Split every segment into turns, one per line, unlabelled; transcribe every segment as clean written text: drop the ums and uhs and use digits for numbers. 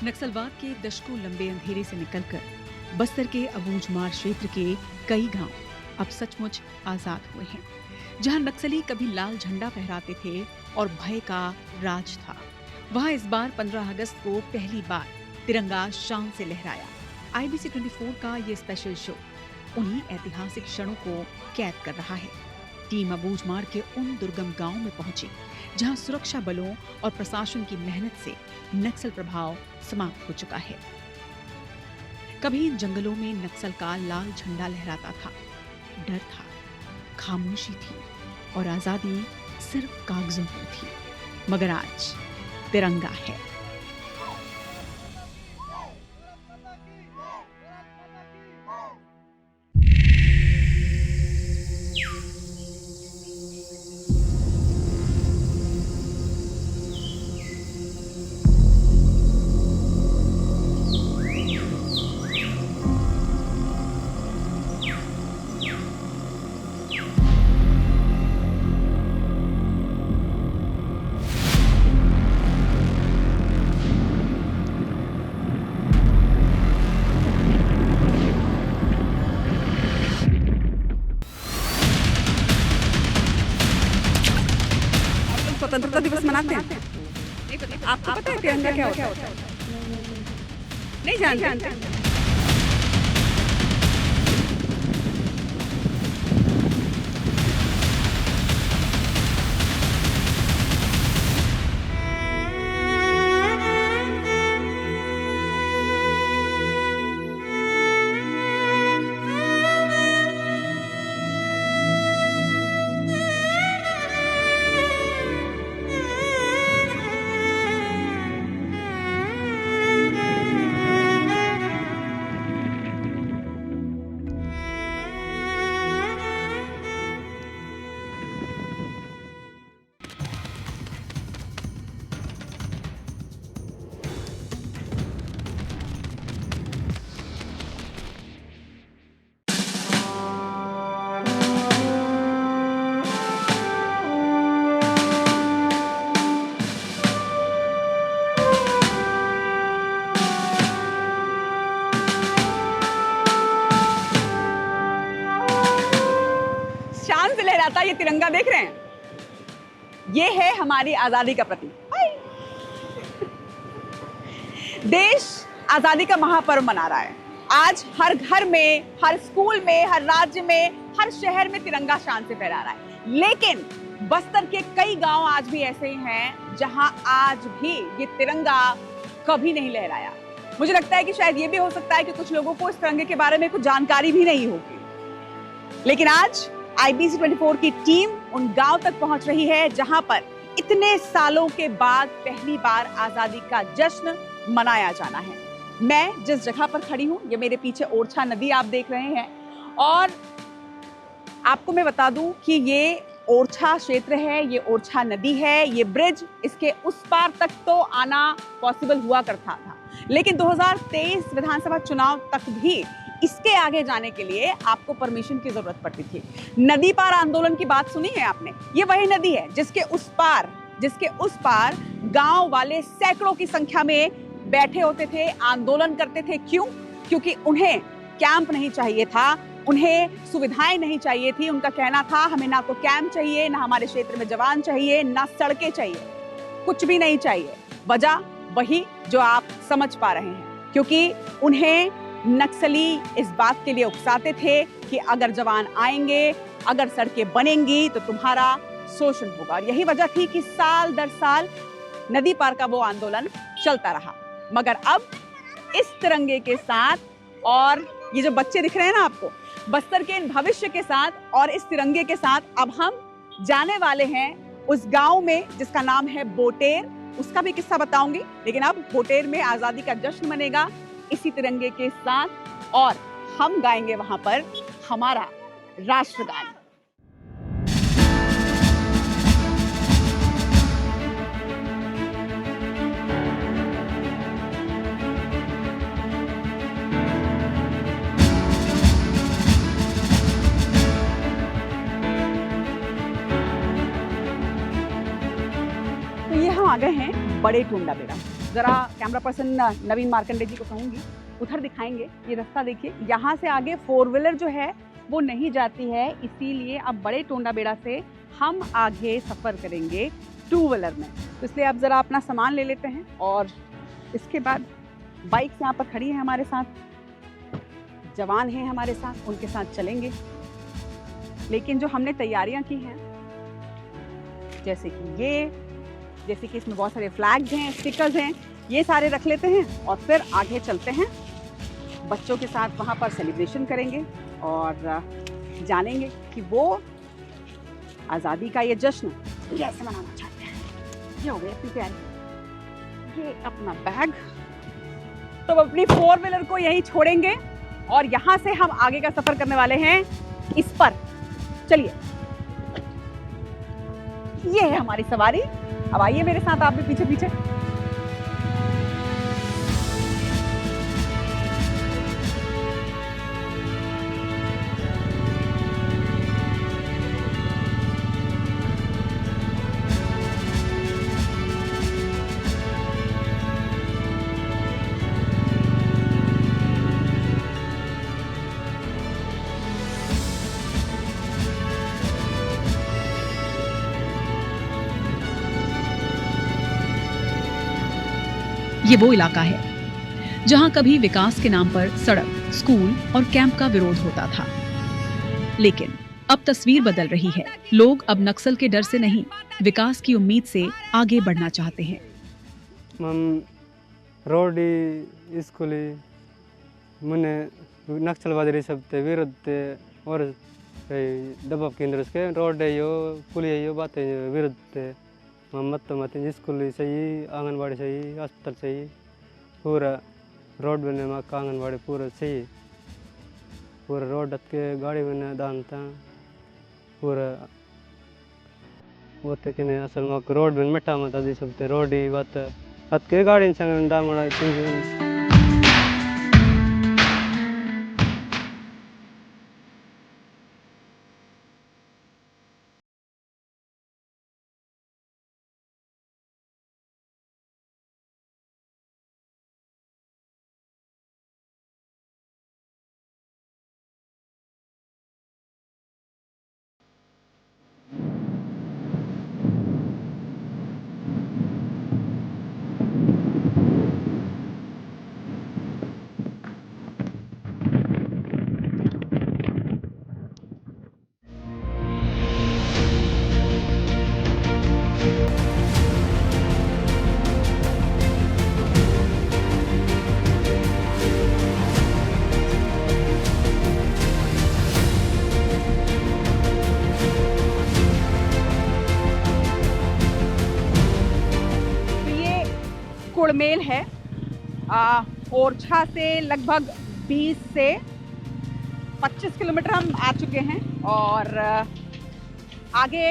नक्सलवाद के दशकों लंबे अंधेरे से निकलकर बस्तर के अबूझमार क्षेत्र के कई गांव अब सचमुच आजाद हुए हैं। जहां नक्सली कभी लाल झंडा फहराते थे और भय का राज था, वहां इस बार 15 अगस्त को पहली बार तिरंगा शान से लहराया। IBC 24 का ये स्पेशल शो उन्हीं ऐतिहासिक क्षणों को कैद कर रहा है। टीम अबूझमार के उन दुर्गम गांवों में पहुंची जहां सुरक्षा बलों और प्रशासन की मेहनत से नक्सल प्रभाव समाप्त हो चुका है। कभी इन जंगलों में नक्सल का लाल झंडा लहराता था, डर था, खामोशी थी और आजादी सिर्फ कागजों पर थी। मगर आज तिरंगा है।
स्वतंत्रता दिवस मनाते हैं। आपको पता है तिरंगा क्या होता है? नहीं जानते? शान से लहराता ये तिरंगा देख रहे हैं? ये है हमारी आजादी का प्रतीक। देश आजादी का महापर्व मना रहा है। आज हर घर में, हर स्कूल में, हर राज्य में, हर शहर में तिरंगा शान से फहरा रहा है। लेकिन बस्तर के कई गांव आज भी ऐसे ही हैं जहां आज भी ये तिरंगा कभी नहीं लहराया। मुझे लगता है कि शायद ये भी हो सकता है कि कुछ लोगों को इस तिरंगे के बारे में कुछ जानकारी भी नहीं होगी। लेकिन आज IBC 24 की टीम उन गांव तक पहुंच रही है जहां पर इतने सालों के बाद पहली बार आजादी का जश्न मनाया जाना है। मैं जिस जगह पर खड़ी हूं, ये मेरे पीछे ओरछा नदी आप देख रहे हैं। और आपको मैं बता दूं कि ये ओरछा क्षेत्र है, ये ओरछा नदी है, ये ब्रिज, इसके उस पार तक तो आना पॉसिबल हुआ करता था। लेकिन 2023 विधानसभा चुनाव तक भी इसके आगे जाने के लिए आपको परमिशन की जरूरत पड़ती थी। नदी पार आंदोलन की बात सुनी है आपने? ये वही नदी है जिसके उस पार गांव वाले सैकड़ों की संख्या में बैठे होते थे, आंदोलन करते थे। क्यों? क्योंकि उन्हें कैंप नहीं चाहिए था, उन्हें सुविधाएं नहीं चाहिए थी। उनका कहना था हमें ना तो कैंप चाहिए, ना हमारे क्षेत्र में जवान चाहिए, ना सड़कें चाहिए, कुछ भी नहीं चाहिए। वजह वही जो आप समझ पा रहे हैं, क्योंकि उन्हें नक्सली इस बात के लिए उकसाते थे कि अगर जवान आएंगे, अगर सड़कें बनेंगी तो तुम्हारा शोषण होगा। और यही वजह थी कि साल दर साल नदी पार का वो आंदोलन चलता रहा। मगर अब इस तिरंगे के साथ, और ये जो बच्चे दिख रहे हैं ना आपको, बस्तर के इन भविष्य के साथ और इस तिरंगे के साथ, अब हम जाने वाले हैं उस गांव में जिसका नाम है बोटेर। उसका भी किस्सा बताऊंगी। लेकिन अब बोटेर में आजादी का जश्न मनेगा इसी तिरंगे के साथ, और हम गाएंगे वहां पर हमारा राष्ट्रगान। आ गए हैं बड़े टुंडा बेड़ा। ज़रा कैमरा पर्सन नवीन मार्कंडे जी को कहूँगी, उधर दिखाएंगे। ये रास्ता देखिए, यहाँ से आगे 4 व्हीलर जो है वो नहीं जाती है, इसीलिए अब बड़े टोंडा बेड़ा से हम आगे सफ़र करेंगे 2 व्हीलर में। तो इसलिए आप ज़रा अपना सामान ले लेते हैं और इसके बाद बाइक्स यहाँ पर खड़ी है हमारे साथ, जवान हैं हमारे साथ, उनके साथ चलेंगे। लेकिन जो हमने तैयारियां की हैं, जैसे कि इसमें बहुत सारे फ्लैग्स हैं, स्टिकर्स हैं, ये सारे रख लेते हैं और फिर आगे चलते हैं। बच्चों के साथ वहाँ पर सेलिब्रेशन करेंगे और जानेंगे कि वो आज़ादी का ये जश्न कैसे मनाना चाहते हैं। ये हो गई अपनी तैयारी, ये अपना बैग, तो अपनी 4 व्हीलर को यहीं छोड़ेंगे और यहाँ से हम आगे का सफ़र करने वाले हैं इस पर। चलिए, ये है हमारी सवारी। अब आइए मेरे साथ, आप भी पीछे पीछे।
ये वो इलाका है जहां कभी विकास के नाम पर सड़क, स्कूल और कैंप का विरोध होता था, लेकिन अब तस्वीर बदल रही है। लोग अब नक्सल के डर से नहीं, विकास की उम्मीद से आगे बढ़ना चाहते हैं।
रोड स्कूल मुन्ने नक्सलवादी सब विरुद्ध और दबाव केंद्र के रोड पुलिस बातें विरुद्ध मत स्कूल सही, आंगनबाड़ी सही, अस्पताल सही, पूरा रोड बने आंगनबाड़ी पूरा सही, पूरा रोड के गाड़ी बने दानता पूरा वो तक ने असल में रोड बन मटा मत आदि सब रोड ही बात अत के गाड़ी संग दामड़ा
कुड़मेल है। ओरछा से लगभग 20 से 25 किलोमीटर हम आ चुके हैं और आगे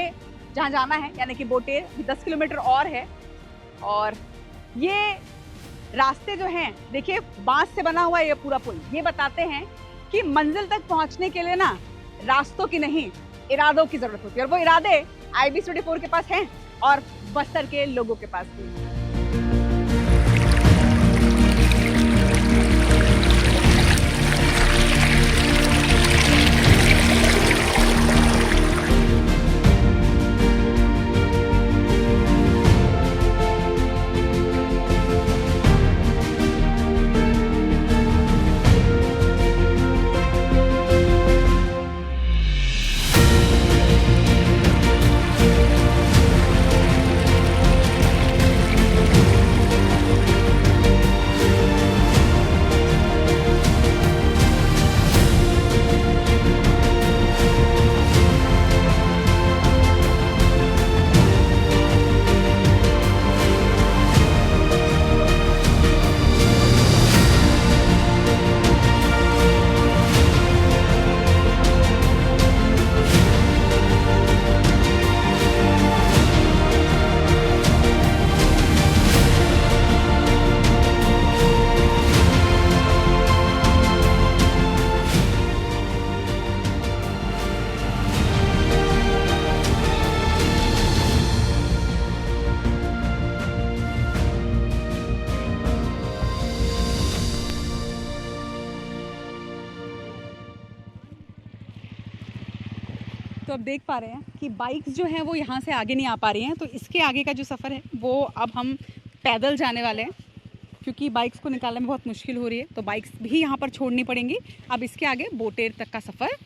जहाँ जाना है यानी कि बोटेर 10 किलोमीटर और है। और ये रास्ते जो हैं देखिए बांस से बना हुआ है ये पूरा पुल, ये बताते हैं कि मंजिल तक पहुंचने के लिए ना रास्तों की नहीं इरादों की जरूरत होती है, और वो इरादे IB-74 के पास हैं और बस्तर के लोगों के पास भी हैं।
तो अब देख पा रहे हैं कि बाइक्स जो हैं वो यहाँ से आगे नहीं आ पा रही हैं, तो इसके आगे का जो सफ़र है वो अब हम पैदल जाने वाले हैं, क्योंकि बाइक्स को निकालने में बहुत मुश्किल हो रही है, तो बाइक्स भी यहाँ पर छोड़नी पड़ेंगी। अब इसके आगे बोटेर तक का सफ़र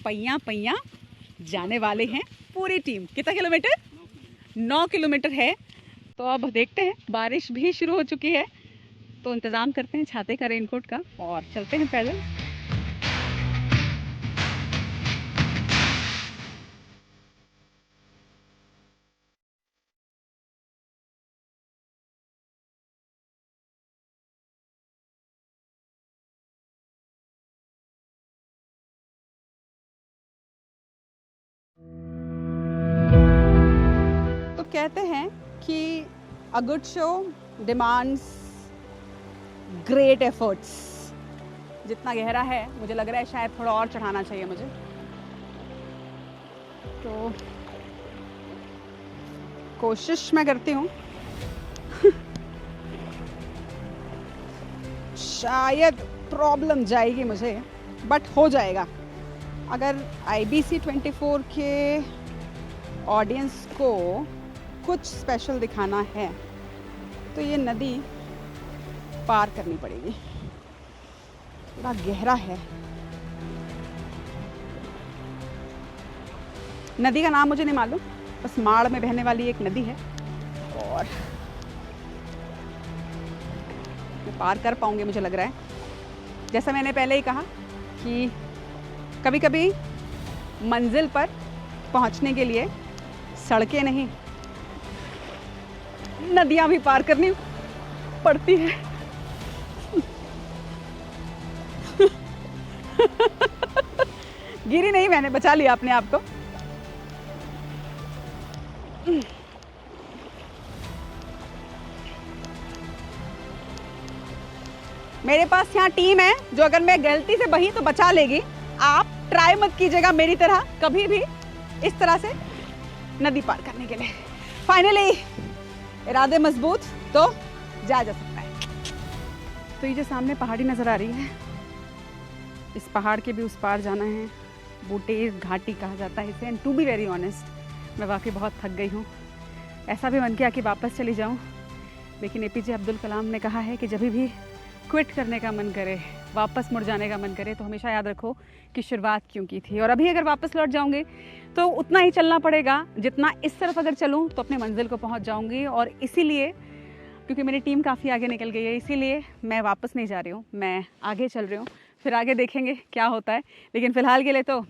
पैया पैया जाने वाले हैं पूरी टीम। कितना किलोमीटर? 9 किलोमीटर है। तो अब देखते हैं, बारिश भी शुरू हो चुकी है, तो इंतज़ाम करते हैं छाते का, रेनकोट का, और चलते हैं पैदल। तो कहते हैं कि a good show demands great efforts. जितना गहरा है मुझे लग रहा है शायद थोड़ा और चढ़ाना चाहिए मुझे, तो कोशिश मैं करती हूँ। शायद प्रॉब्लम जाएगी मुझे, बट हो जाएगा। अगर IBC 24 के ऑडियंस को कुछ स्पेशल दिखाना है तो ये नदी पार करनी पड़ेगी। थोड़ा गहरा है। नदी का नाम मुझे नहीं मालूम, बस माड़ में बहने वाली एक नदी है, और मैं पार कर पाऊंगी मुझे लग रहा है। जैसा मैंने पहले ही कहा कि कभी कभी मंजिल पर पहुंचने के लिए सड़कें नहीं, नदियां भी पार करनी पड़ती है। गिरी नहीं, मैंने बचा लिया अपने आप को। मेरे पास यहाँ टीम है जो अगर मैं गलती से बही तो बचा लेगी। आप ट्राई मत कीजिएगा मेरी तरह कभी भी इस तरह से नदी पार करने के लिए। फाइनली इरादे मजबूत तो जा सकता है। तो ये जो सामने पहाड़ी नज़र आ रही है, इस पहाड़ के भी उस पार जाना है। बोटेर घाटी कहा जाता है इसे। And to be very honest, मैं वाकई बहुत थक गई हूँ। ऐसा भी मन किया कि वापस चली जाऊँ, लेकिन APJ अब्दुल कलाम ने कहा है कि जब भी क्विट करने का मन करे, वापस मुड़ जाने का मन करे, तो हमेशा याद रखो कि शुरुआत क्यों की थी। और अभी अगर वापस लौट जाऊंगे तो उतना ही चलना पड़ेगा जितना इस तरफ अगर चलूं तो अपने मंजिल को पहुंच जाऊंगी। और इसीलिए, क्योंकि मेरी टीम काफ़ी आगे निकल गई है, इसीलिए मैं वापस नहीं जा रही हूँ, मैं आगे चल रही हूँ। फिर आगे देखेंगे क्या होता है, लेकिन फ़िलहाल के लिए तो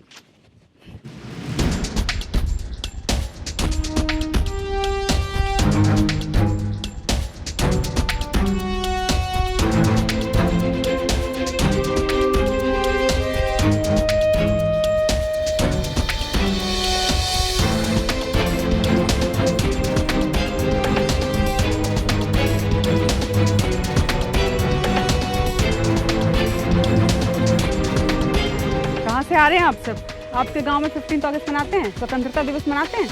से आ रहे हैं आप सब। आपके गांव में 15 अगस्त मनाते हैं, स्वतंत्रता दिवस मनाते हैं?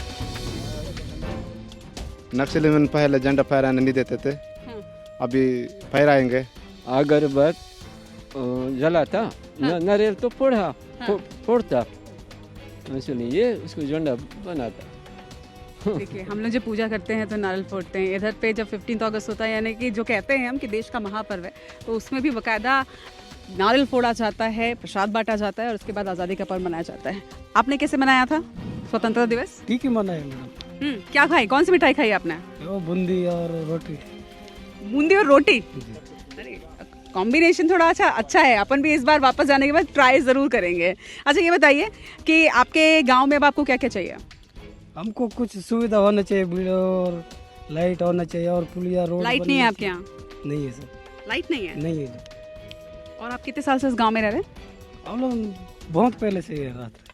नक्सली में पहले झंडा फहराने नहीं देते थे, अभी फहराएंगे।
अगरबत जलाता, नारियल तो फोड़ता, इसलिए उसको झंडा बनाता।
देखिए, हम लोग जब पूजा करते हैं तो नारियल फोड़ते हैं। इधर पे जब 15 अगस्त होता है, यानी कि जो कहते हैं हम कि देश का महापर्व है, तो उसमें भी बाकायदा नारियल फोड़ा जाता है, प्रसाद बांटा जाता है, और उसके बाद आज़ादी का पर्व मनाया जाता है। आपने कैसे मनाया था स्वतंत्रता दिवस?
ठीक ही मनाया मैडम।
क्या खाई, कौन सी मिठाई खाई आपने?
वो बूंदी और रोटी।
बूंदी और रोटी, अरे कॉम्बिनेशन थोड़ा अच्छा है। अपन भी इस बार वापस जाने के बाद ट्राई ज़रूर करेंगे। अच्छा, ये बताइए कि आपके गाँव में अब आपको क्या क्या चाहिए?
हमको कुछ सुविधा होना चाहिए, वीडियो और लाइट होना चाहिए, और पुलिया रोड।
लाइट नहीं है आपके यहाँ?
नहीं है सर,
लाइट नहीं है।
नहीं है।
और आप कितने साल से इस गांव में रह रहे हैं?
हम लोग बहुत पहले से ही रह थे।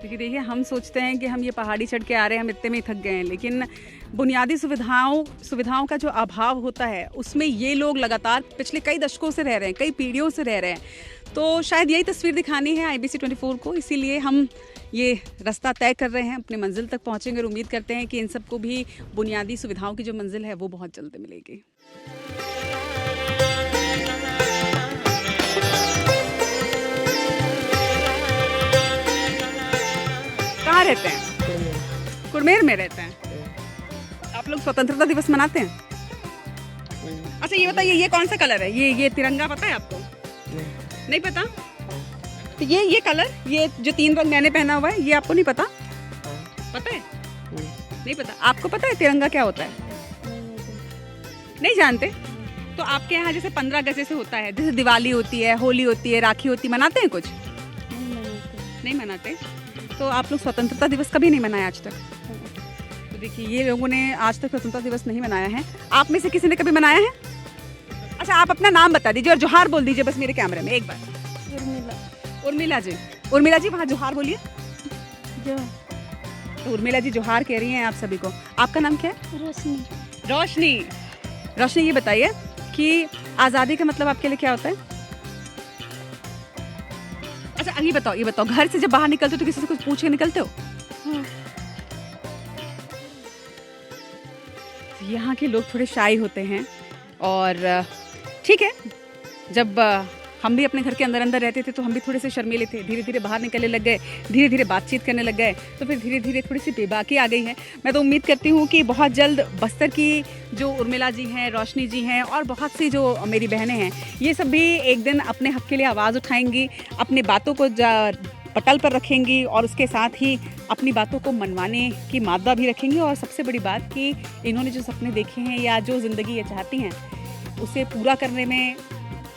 क्योंकि देखिए, हम सोचते हैं कि हम ये पहाड़ी चढ़ के आ रहे हैं, हम इतने में ही थक गए हैं, लेकिन बुनियादी सुविधाओं का जो अभाव होता है, उसमें ये लोग लगातार पिछले कई दशकों से रह रहे हैं, कई पीढ़ियों से रह रहे हैं। तो शायद यही तस्वीर दिखानी है IBC 24 को, इसीलिए हम ये रास्ता तय कर रहे हैं, अपने मंजिल तक पहुंचेंगे और उम्मीद करते हैं कि इन सबको भी बुनियादी सुविधाओं की जो मंजिल है वो बहुत जल्द मिलेगी।
रहते हैं? कुड़मेर में रहते हैं। आप लोग स्वतंत्रता दिवस मनाते हैं? अच्छा ये बताइए, ये कौन सा कलर है? ये तिरंगा पता है आपको? नहीं पता? तो ये कलर, ये जो 3 रंग मैंने पहना हुआ है, ये आपको नहीं पता? पता है? नहीं पता। आपको पता है तिरंगा क्या होता है? नहीं जानते? तो आपके यहाँ जैसे 15 अगस्त जैसे होता है, जैसे दिवाली होती है, होली होती है, राखी होती है, मनाते हैं कुछ? नहीं मनाते। तो आप लोग स्वतंत्रता दिवस कभी नहीं मनाया आज तक? तो देखिए, ये लोगों ने आज तक स्वतंत्रता दिवस नहीं मनाया है। आप में से किसी ने कभी मनाया है? अच्छा, आप अपना नाम बता दीजिए और जोहार बोल दीजिए बस मेरे कैमरे में एक बार। उर्मिला जी, उर्मिला जी वहाँ जोहार बोलिए। तो उर्मिला जी जोहार कह रही हैं आप सभी को। आपका नाम क्या है?
रोशनी।
रोशनी। रोशनी, ये बताइए कि आज़ादी का मतलब आपके लिए क्या होता है? अच्छा ये बताओ, घर से जब बाहर निकलते हो तो किसी से कुछ पूछ के निकलते हो?
हाँ।
यहाँ के लोग थोड़े शाई होते हैं और ठीक है, जब हम भी अपने घर के अंदर अंदर रहते थे तो हम भी थोड़े से शर्मीले थे। धीरे धीरे बाहर निकलने लग गए, धीरे धीरे बातचीत करने लग गए, तो फिर धीरे धीरे थोड़ी सी बेबाकी आ गई है। मैं तो उम्मीद करती हूँ कि बहुत जल्द बस्तर की जो उर्मिला जी हैं, रोशनी जी हैं और बहुत सी जो मेरी बहनें हैं, ये सब भी एक दिन अपने हक के लिए आवाज़ उठाएंगी, अपनी बातों को पटल पर रखेंगी और उसके साथ ही अपनी बातों को मनवाने की मादा भी रखेंगी। और सबसे बड़ी बात कि इन्होंने जो सपने देखे हैं या जो ज़िंदगी ये चाहती हैं, उसे पूरा करने में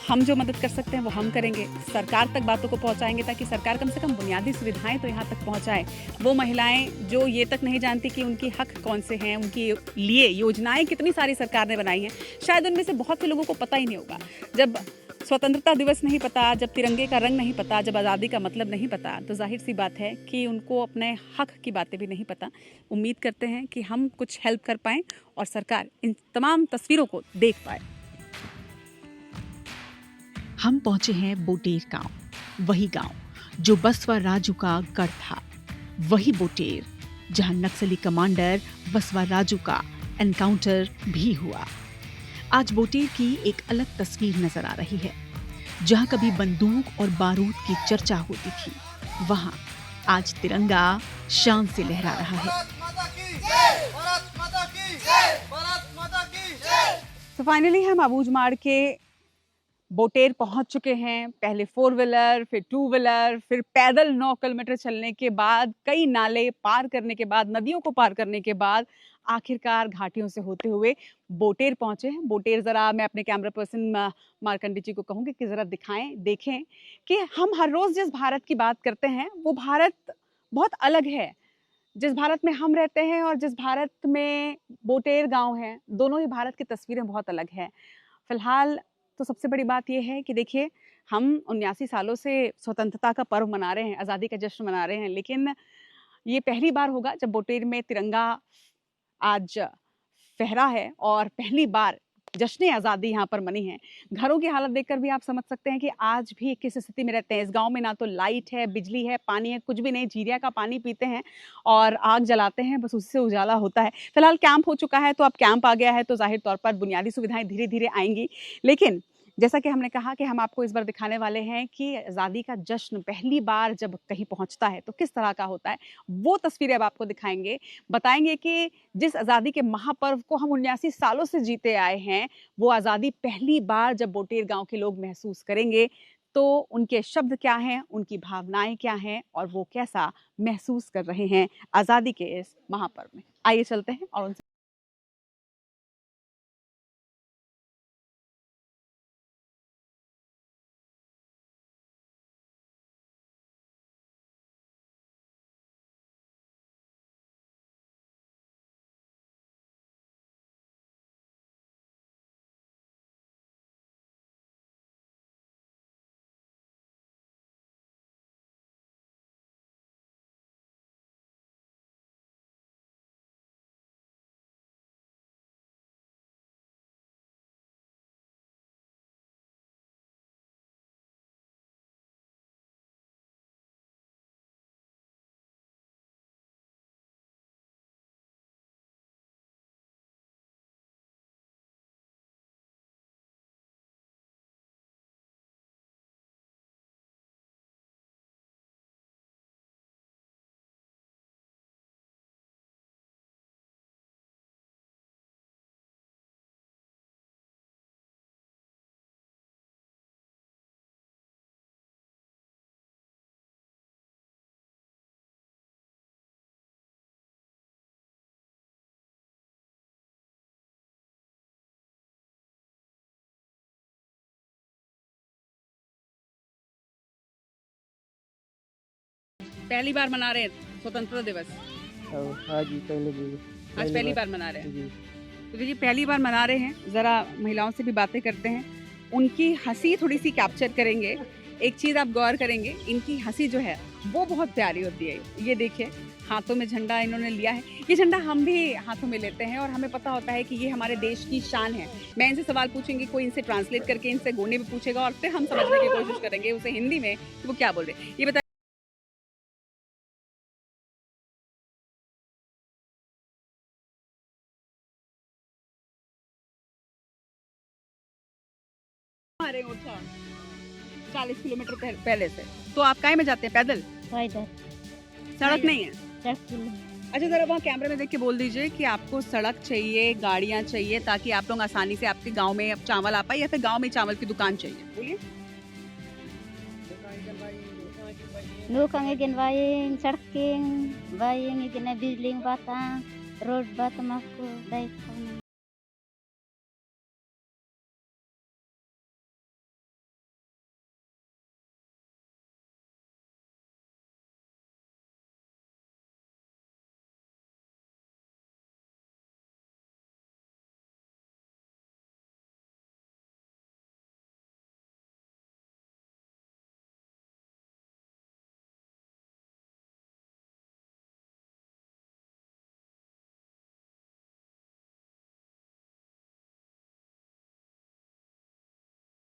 हम जो मदद कर सकते हैं वो हम करेंगे। सरकार तक बातों को पहुंचाएंगे ताकि सरकार कम से कम बुनियादी सुविधाएं तो यहाँ तक पहुंचाए। वो महिलाएं जो ये तक नहीं जानती कि उनकी हक कौन से हैं, उनके लिए योजनाएं कितनी सारी सरकार ने बनाई हैं, शायद उनमें से बहुत से लोगों को पता ही नहीं होगा। जब स्वतंत्रता दिवस नहीं पता, जब तिरंगे का रंग नहीं पता, जब आज़ादी का मतलब नहीं पता, तो जाहिर सी बात है कि उनको अपने हक की बातें भी नहीं पता। उम्मीद करते हैं कि हम कुछ हेल्प कर पाएँ और सरकार इन तमाम तस्वीरों को देख पाए।
हम पहुंचे हैं बोटेर गांव, वही गांव जो बसवा राजू का गढ़ था, वही बोटेर जहां नक्सली कमांडर बसवा राजू का एनकाउंटर भी हुआ। आज बोटेर की एक अलग तस्वीर नजर आ रही है। जहां कभी बंदूक और बारूद की चर्चा होती थी, वहां आज तिरंगा शान से लहरा रहा है।
तो फाइनली हम अबूझमाड़ के बोटेर पहुंच चुके हैं। पहले 4 व्हीलर, फिर 2 व्हीलर, फिर पैदल 9 किलोमीटर चलने के बाद, कई नाले पार करने के बाद, नदियों को पार करने के बाद आखिरकार घाटियों से होते हुए बोटेर पहुंचे हैं। बोटेर ज़रा मैं अपने कैमरा पर्सन मार्कंडी जी को कहूँगी कि ज़रा दिखाएं, देखें कि हम हर रोज़ जिस भारत की बात करते हैं वो भारत बहुत अलग है। जिस भारत में हम रहते हैं और जिस भारत में बोटेर गाँव है, दोनों ही भारत की तस्वीरें बहुत अलग हैं। फिलहाल तो सबसे बड़ी बात यह है कि देखिए, हम 79 सालों से स्वतंत्रता का पर्व मना रहे हैं, आज़ादी का जश्न मना रहे हैं, लेकिन ये पहली बार होगा जब बोटेर में तिरंगा आज फहरा है और पहली बार जश्न आज़ादी यहाँ पर मनी है। घरों की हालत देखकर भी आप समझ सकते हैं कि आज भी किस स्थिति में रहते हैं। इस गांव में ना तो लाइट है, बिजली है, पानी है, कुछ भी नहीं। झीरिया का पानी पीते हैं और आग जलाते हैं, बस उससे उजाला होता है। फिलहाल कैंप हो चुका है, तो अब कैंप आ गया है तो जाहिर तौर पर बुनियादी सुविधाएं धीरे धीरे आएंगी। लेकिन जैसा कि हमने कहा कि हम आपको इस बार दिखाने वाले हैं कि आज़ादी का जश्न पहली बार जब कहीं पहुंचता है तो किस तरह का होता है, वो तस्वीरें अब आपको दिखाएंगे। बताएंगे कि जिस आज़ादी के महापर्व को हम 79 सालों से जीते आए हैं, वो आज़ादी पहली बार जब बोटेर गांव के लोग महसूस करेंगे तो उनके शब्द क्या हैं, उनकी भावनाएं क्या हैं और वो कैसा महसूस कर रहे हैं आज़ादी के इस महापर्व में। आइए चलते हैं और उनसे पहली बार मना रहे हैं स्वतंत्रता दिवस,
हाँ जी पहले भी
आज पहली बार मना रहे हैं।
जी
तो देखिए पहली बार मना रहे हैं, ज़रा महिलाओं से भी बातें करते हैं, उनकी हंसी थोड़ी सी कैप्चर करेंगे। एक चीज़ आप गौर करेंगे, इनकी हंसी जो है वो बहुत प्यारी होती है। ये देखिए हाथों में झंडा इन्होंने लिया है, ये झंडा हम भी हाथों में लेते हैं और हमें पता होता है कि ये हमारे देश की शान है। मैं इनसे सवाल पूछूंगी, कोई इनसे ट्रांसलेट करके इनसे गोने में पूछेगा और फिर हम समझने की कोशिश करेंगे उसे हिंदी में कि वो क्या बोल रहे हैं। ये बता हमारे ओरछा 40 किलोमीटर पहले से, तो आप काहे में जाते हैं? पैदल?
पैदल
सड़क नहीं है?
10 किलो।
अच्छा जरा वहाँ कैमरे में देख के बोल दीजिए कि आपको सड़क चाहिए, गाड़ियाँ चाहिए ताकि आप लोग आसानी से आपके गांव में अब चावल आ पाए, या फिर गांव में चावल की दुकान चाहिए? बोलिए।
Nukang igin baying sarking baying igin na biling batang road batang ako dai ko.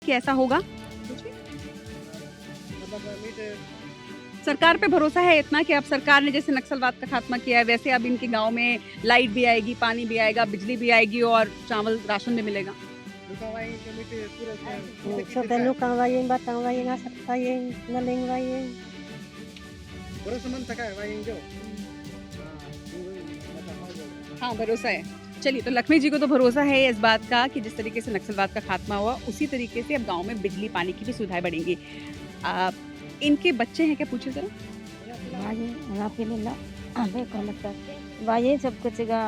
कि ऐसा होगा? सरकार पे भरोसा है इतना कि अब सरकार ने जैसे नक्सलवाद का खात्मा किया है वैसे अब इनके गांव में लाइट भी आएगी, पानी भी आएगा, बिजली भी आएगी और चावल राशन भी मिलेगा।
So nukang baying batang baying asak baying naling baying.
हाँ भरोसा है। चलिए तो लक्ष्मी जी को तो भरोसा है इस बात का कि जिस तरीके से नक्सलवाद का खात्मा हुआ उसी तरीके से अब गांव में बिजली पानी की भी सुविधाएं बढ़ेंगी। इनके बच्चे हैं क्या, पूछे जरा?
Baying rapilila abe ko na baying सब कुछ ga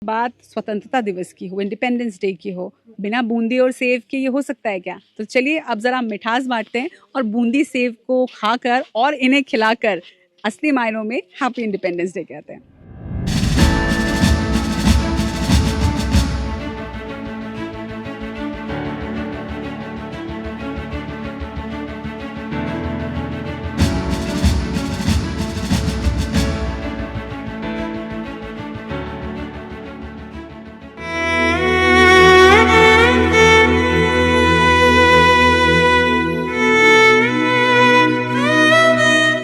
बात स्वतंत्रता दिवस की हो, इंडिपेंडेंस डे की हो, बिना बूंदी और सेव के ये हो सकता है क्या? तो चलिए अब जरा मिठास बांटते हैं और बूंदी सेव को खाकर और इन्हें खिलाकर असली मायनों में हैप्पी इंडिपेंडेंस डे कहते हैं।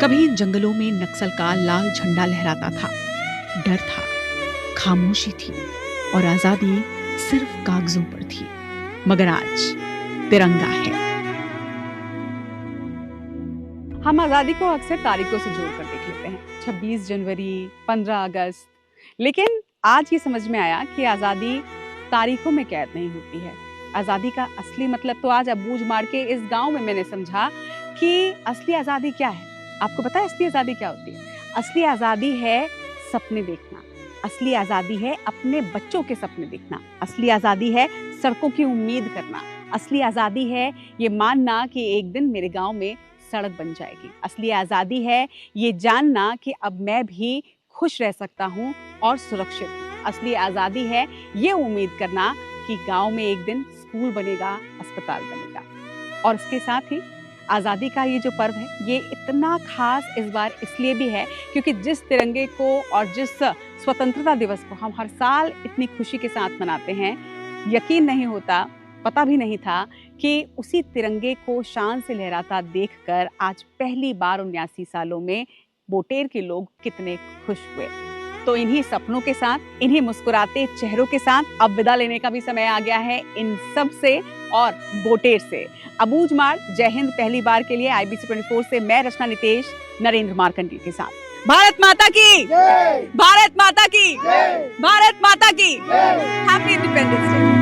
कभी इन जंगलों में नक्सल का लाल झंडा लहराता था, डर था, खामोशी थी और आजादी सिर्फ कागजों पर थी। मगर आज तिरंगा है।
हम आज़ादी को अक्सर तारीखों से जोड़कर देख लेते हैं, 26 जनवरी, 15 अगस्त, लेकिन आज ये समझ में आया कि आज़ादी तारीखों में कैद नहीं होती है। आज़ादी का असली मतलब तो आज अबूझ मार के इस गांव में मैंने समझा कि असली आज़ादी क्या है। आपको पता है असली आज़ादी क्या होती है? असली आज़ादी है सपने देखना, असली आज़ादी है अपने बच्चों के सपने देखना, असली आज़ादी है सड़कों की उम्मीद करना, असली आज़ादी है ये मानना कि एक दिन मेरे गांव में सड़क बन जाएगी, असली आज़ादी है ये जानना कि अब मैं भी खुश रह सकता हूँ और सुरक्षित हूँ, असली आज़ादी है ये उम्मीद करना कि गांव में एक दिन स्कूल बनेगा, अस्पताल बनेगा। और इसके साथ ही आज़ादी का ये जो पर्व है ये इतना खास इस बार इसलिए भी है क्योंकि जिस तिरंगे को और जिस स्वतंत्रता दिवस को हम हर साल इतनी खुशी के साथ मनाते हैं, यकीन नहीं होता, पता भी नहीं था कि उसी तिरंगे को शान से लहराता देखकर आज पहली बार 79 सालों में बोटेर के लोग कितने खुश हुए। तो इन्हीं सपनों के साथ, इन्हीं मुस्कुराते चेहरों के साथ अब विदा लेने का भी समय आ गया है इन सब से और बोटेर से। अबूझ मार, जय हिंद। पहली बार के लिए IBC 24 से मैं रचना नितेश, नरेंद्र मार्कंडी के साथ। भारत माता की जय! भारत माता की जय! भारत माता की जय! Happy independence day.